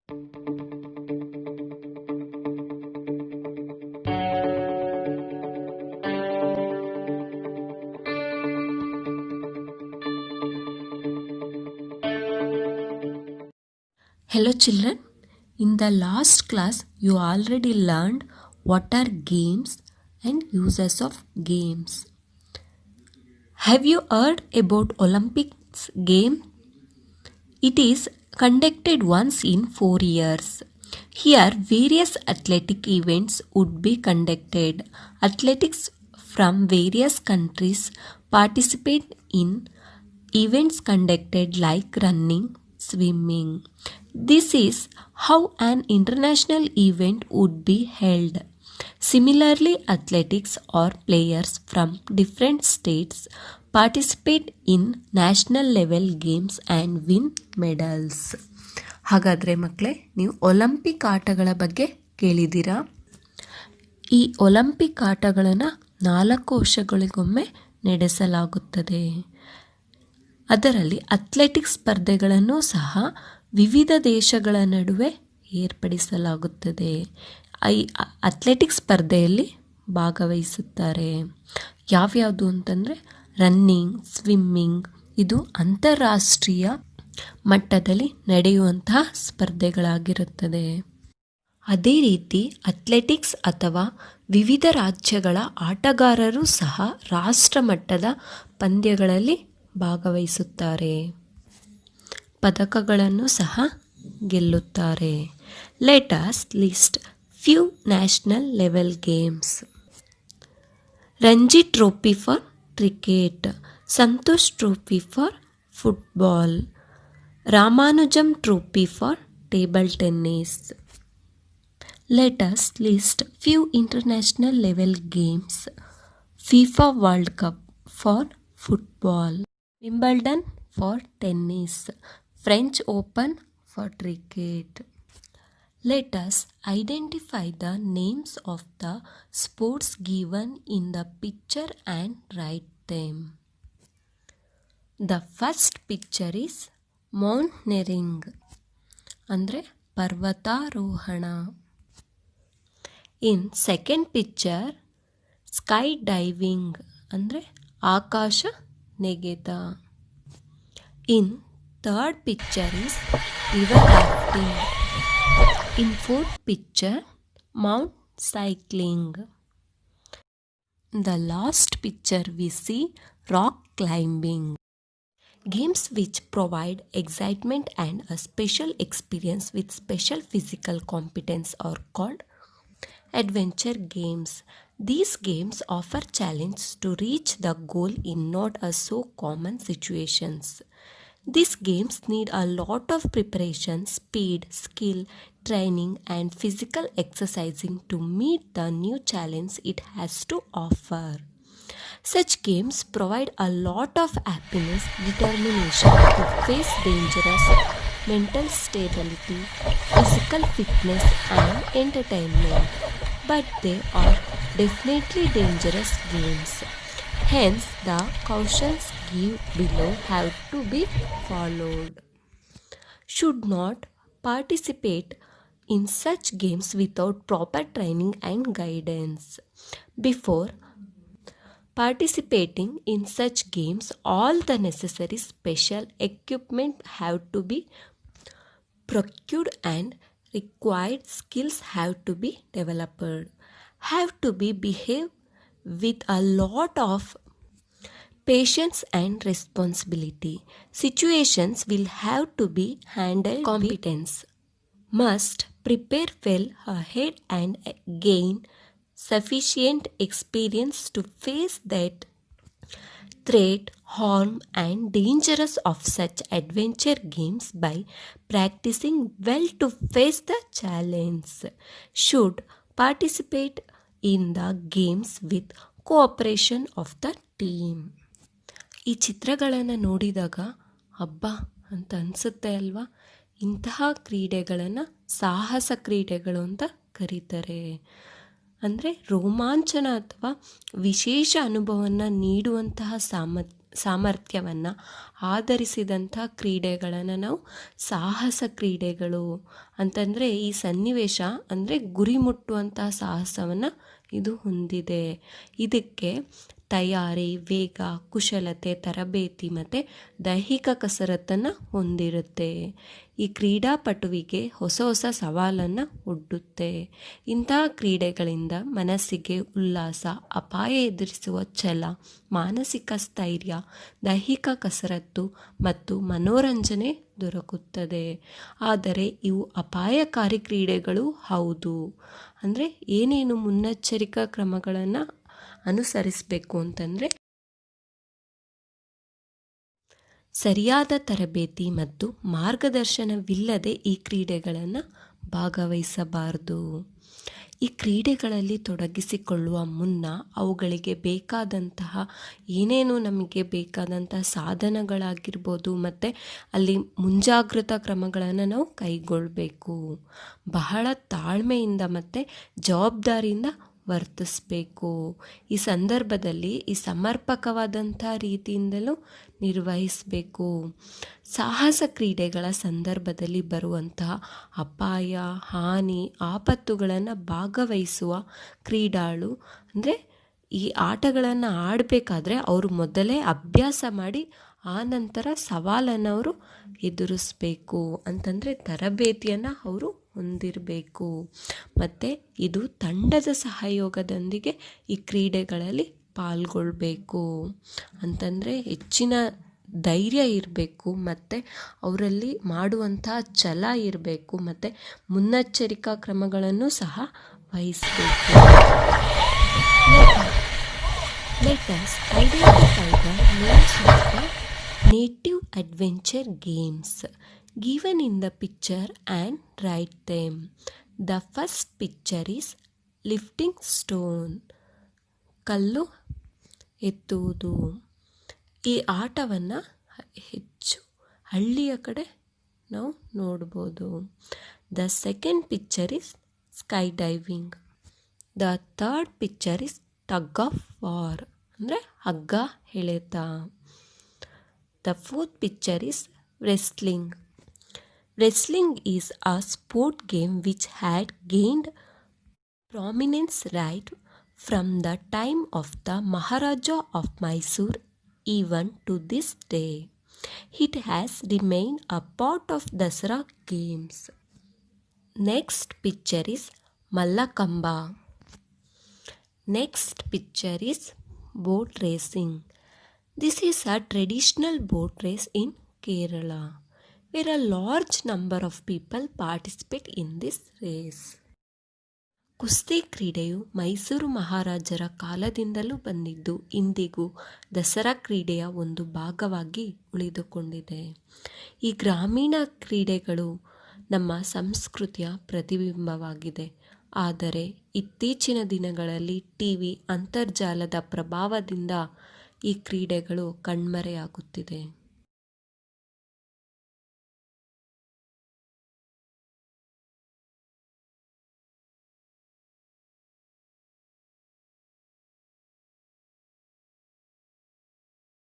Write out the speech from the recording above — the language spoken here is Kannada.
Hello children, in the last class you already learned what are games and uses of games. Have you heard about Olympics game? It is conducted once in 4 years. Here various athletic events would be conducted. Athletics from various countries participate in events conducted like running, swimming. This is how an international event would be held. Similarly, athletics or players from different states participate in national level games and win medals. ಹಾಗಾದರೆ ಮಕ್ಕಳೇ, ನೀವು ಒಲಿಂಪಿಕ್ ಆಟಗಳ ಬಗ್ಗೆ ಕೇಳಿದ್ದೀರಾ? ಈ ಒಲಿಂಪಿಕ್ ಆಟಗಳನ್ನು 4 ವರ್ಷಗಳಿಗೊಮ್ಮೆ ನಡೆಸಲಾಗುತ್ತದೆ. ಅದರಲ್ಲಿ ಅಥ್ಲೆಟಿಕ್ಸ್ ಸ್ಪರ್ಧೆಗಳನ್ನು ಸಹ ವಿವಿಧ ದೇಶಗಳ ನಡುವೆ ಏರ್ಪಡಿಸಲಾಗುತ್ತದೆ. ಈ ಅಥ್ಲೆಟಿಕ್ಸ್ ಸ್ಪರ್ಧೆಯಲ್ಲಿ ಭಾಗವಹಿಸುತ್ತಾರೆ. ಯಾವ್ಯಾವುದು ಅಂತಂದರೆ ರನ್ನಿಂಗ್, ಸ್ವಿಮ್ಮಿಂಗ್, ಇದು ಅಂತಾರಾಷ್ಟ್ರೀಯ ಮಟ್ಟದಲ್ಲಿ ನಡೆಯುವಂತಹ ಸ್ಪರ್ಧೆಗಳಾಗಿರುತ್ತದೆ. ಅದೇ ರೀತಿ ಅಥ್ಲೆಟಿಕ್ಸ್ ಅಥವಾ ವಿವಿಧ ರಾಜ್ಯಗಳ ಆಟಗಾರರು ಸಹ ರಾಷ್ಟ್ರ ಮಟ್ಟದ ಪಂದ್ಯಗಳಲ್ಲಿ ಭಾಗವಹಿಸುತ್ತಾರೆ. ಪದಕಗಳನ್ನು ಸಹ ಗೆಲ್ಲುತ್ತಾರೆ. Let us list few national level games. Ranji Trophy for cricket, Santosh Trophy for football, Ramanujam Trophy for table tennis. Let us list few international level games. FIFA World Cup for football, Wimbledon for tennis, French Open for cricket. Let us identify the names of the sports given in the picture and write them. The first picture is mountaineering, andre parvatarohana. In second picture, skydiving, andre akasha negeta. In third picture is river rafting. In fourth picture, mount cycling. In the last picture we see rock climbing. Games which provide excitement and a special experience with special physical competence are called adventure games. These games offer challenge to reach the goal in not a so common situations. These games need a lot of preparation, speed, skill, training and physical exercising to meet the new challenge it has to offer. Such games provide a lot of happiness, determination to face dangerous, mental stability, physical fitness and entertainment. But they are definitely dangerous games. Hence, the cautions given below have to be followed. Should not participate in such games without proper training and guidance. Before participating in such games, all the necessary special equipment have to be procured and required skills have to be developed. Have to be behaved with a lot of patience and responsibility. Situations will have to be handled with competence. Must prepare well ahead and gain sufficient experience to face that threat, harm and dangers of such adventure games by practicing well to face the challenge. Should participate in the games with cooperation of the team. ಈ ಚಿತ್ರಗಳನ್ನು ನೋಡಿದಾಗ ಹಬ್ಬ ಅಂತ ಅನಿಸುತ್ತೆ ಅಲ್ವಾ? ಇಂತಹ ಕ್ರೀಡೆಗಳನ್ನು ಸಾಹಸ ಕ್ರೀಡೆಗಳು ಅಂತ ಕರೀತಾರೆ. ಅಂದರೆ ರೋಮಾಂಚನ ಅಥವಾ ವಿಶೇಷ ಅನುಭವವನ್ನು ನೀಡುವಂತಹ ಸಾಮರ್ಥ್ಯವನ್ನು ಆಧರಿಸಿದಂಥ ಕ್ರೀಡೆಗಳನ್ನು ನಾವು ಸಾಹಸ ಕ್ರೀಡೆಗಳು ಅಂತಂದರೆ, ಈ ಸನ್ನಿವೇಶ ಅಂದರೆ ಗುರಿ ಮುಟ್ಟುವಂತಹ ಸಾಹಸವನ್ನು ಇದು ಹೊಂದಿದೆ. ಇದಕ್ಕೆ ತಯಾರಿ, ವೇಗ, ಕುಶಲತೆ, ತರಬೇತಿ ಮತ್ತು ದೈಹಿಕ ಕಸರತ್ತನ್ನು ಹೊಂದಿರುತ್ತೆ. ಈ ಕ್ರೀಡಾಪಟುವಿಗೆ ಹೊಸ ಹೊಸ ಸವಾಲನ್ನು ಒಡ್ಡುತ್ತೆ. ಇಂತಹ ಕ್ರೀಡೆಗಳಿಂದ ಮನಸ್ಸಿಗೆ ಉಲ್ಲಾಸ, ಅಪಾಯ ಎದುರಿಸುವ ಛಲ, ಮಾನಸಿಕ ಸ್ಥೈರ್ಯ, ದೈಹಿಕ ಕಸರತ್ತು ಮತ್ತು ಮನೋರಂಜನೆ ದೊರಕುತ್ತದೆ. ಆದರೆ ಇವು ಅಪಾಯಕಾರಿ ಕ್ರೀಡೆಗಳು ಹೌದು. ಅಂದರೆ ಏನೇನು ಮುನ್ನೆಚ್ಚರಿಕಾ ಕ್ರಮಗಳನ್ನು ಅನುಸರಿಸಬೇಕು ಅಂತಂದರೆ, ಸರಿಯಾದ ತರಬೇತಿ ಮತ್ತು ಮಾರ್ಗದರ್ಶನವಿಲ್ಲದೆ ಈ ಕ್ರೀಡೆಗಳನ್ನು ಭಾಗವಹಿಸಬಾರದು. ಈ ಕ್ರೀಡೆಗಳಲ್ಲಿ ತೊಡಗಿಸಿಕೊಳ್ಳುವ ಮುನ್ನ ಅವುಗಳಿಗೆ ಬೇಕಾದಂತಹ ಏನೇನು ನಮಗೆ ಬೇಕಾದಂತಹ ಸಾಧನಗಳಾಗಿರ್ಬೋದು ಮತ್ತು ಅಲ್ಲಿ ಮುಂಜಾಗ್ರತಾ ಕ್ರಮಗಳನ್ನು ನಾವು ಕೈಗೊಳ್ಳಬೇಕು. ಬಹಳ ತಾಳ್ಮೆಯಿಂದ ಮತ್ತು ಜವಾಬ್ದಾರಿಯಿಂದ ವರ್ತಿಸಬೇಕು. ಈ ಸಂದರ್ಭದಲ್ಲಿ ಈ ಸಮರ್ಪಕವಾದಂಥ ರೀತಿಯಿಂದಲೂ ನಿರ್ವಹಿಸಬೇಕು. ಸಾಹಸ ಕ್ರೀಡೆಗಳ ಸಂದರ್ಭದಲ್ಲಿ ಬರುವಂತಹ ಅಪಾಯ, ಹಾನಿ, ಆಪತ್ತುಗಳನ್ನು ಭಾಗವಹಿಸುವ ಕ್ರೀಡಾಳು ಅಂದರೆ ಈ ಆಟಗಳನ್ನು ಆಡಬೇಕಾದ್ರೆ ಅವರು ಮೊದಲೇ ಅಭ್ಯಾಸ ಮಾಡಿ ಆ ನಂತರ ಸವಾಲನ್ನು ಅವರು ಎದುರಿಸಬೇಕು. ಅಂತಂದರೆ ತರಬೇತಿಯನ್ನು ಅವರು ಹೊಂದಿರಬೇಕು. ಮತ್ತು ಇದು ತಂಡದ ಸಹಯೋಗದೊಂದಿಗೆ ಈ ಕ್ರೀಡೆಗಳಲ್ಲಿ ಪಾಲ್ಗೊಳ್ಬೇಕು. ಅಂತಂದರೆ ಹೆಚ್ಚಿನ ಧೈರ್ಯ ಇರಬೇಕು ಮತ್ತು ಅವರಲ್ಲಿ ಮಾಡುವಂಥ ಛಲ ಇರಬೇಕು ಮತ್ತು ಮುನ್ನೆಚ್ಚರಿಕಾ ಕ್ರಮಗಳನ್ನು ಸಹ ವಹಿಸಬೇಕು. Let us identify the names of the native adventure games given in the picture and write them. The first picture is lifting stone. ಕಲ್ಲು ಎತ್ತುವುದು. ಈ ಆಟವನ್ನು ಹೆಚ್ಚು ಹಳ್ಳಿಯ ಕಡೆ ನಾವು ನೋಡ್ಬೋದು. The second picture is sky diving. The third picture is tug of war ಅಂದರೆ ಹಗ್ಗ ಎಳೆತ. The fourth picture is wrestling. Wrestling is a sport game which had gained prominence right from the time of the Maharaja of Mysore even to this day. It has remained a part of Dasara games. Next picture is Mallakamba. Next picture is boat racing. This is a traditional boat race in Kerala, where a large number of people participate in this race. ಕುಸ್ತಿ ಕ್ರೀಡೆಯು ಮೈಸೂರು ಮಹಾರಾಜರ ಕಾಲದಿಂದಲೂ ಬಂದಿದ್ದು ಇಂದಿಗೂ ದಸರಾ ಕ್ರೀಡೆಯ ಒಂದು ಭಾಗವಾಗಿ ಉಳಿದುಕೊಂಡಿದೆ. ಈ ಗ್ರಾಮೀಣ ಕ್ರೀಡೆಗಳು ನಮ್ಮ ಸಂಸ್ಕೃತಿಯ ಪ್ರತಿಬಿಂಬವಾಗಿದೆ. ಆದರೆ ಇತ್ತೀಚಿನ ದಿನಗಳಲ್ಲಿ ಟಿವಿ, ಅಂತರ್ಜಾಲದ ಪ್ರಭಾವದಿಂದ ಈ ಕ್ರೀಡೆಗಳು ಕಣ್ಮರೆಯಾಗುತ್ತಿದೆ.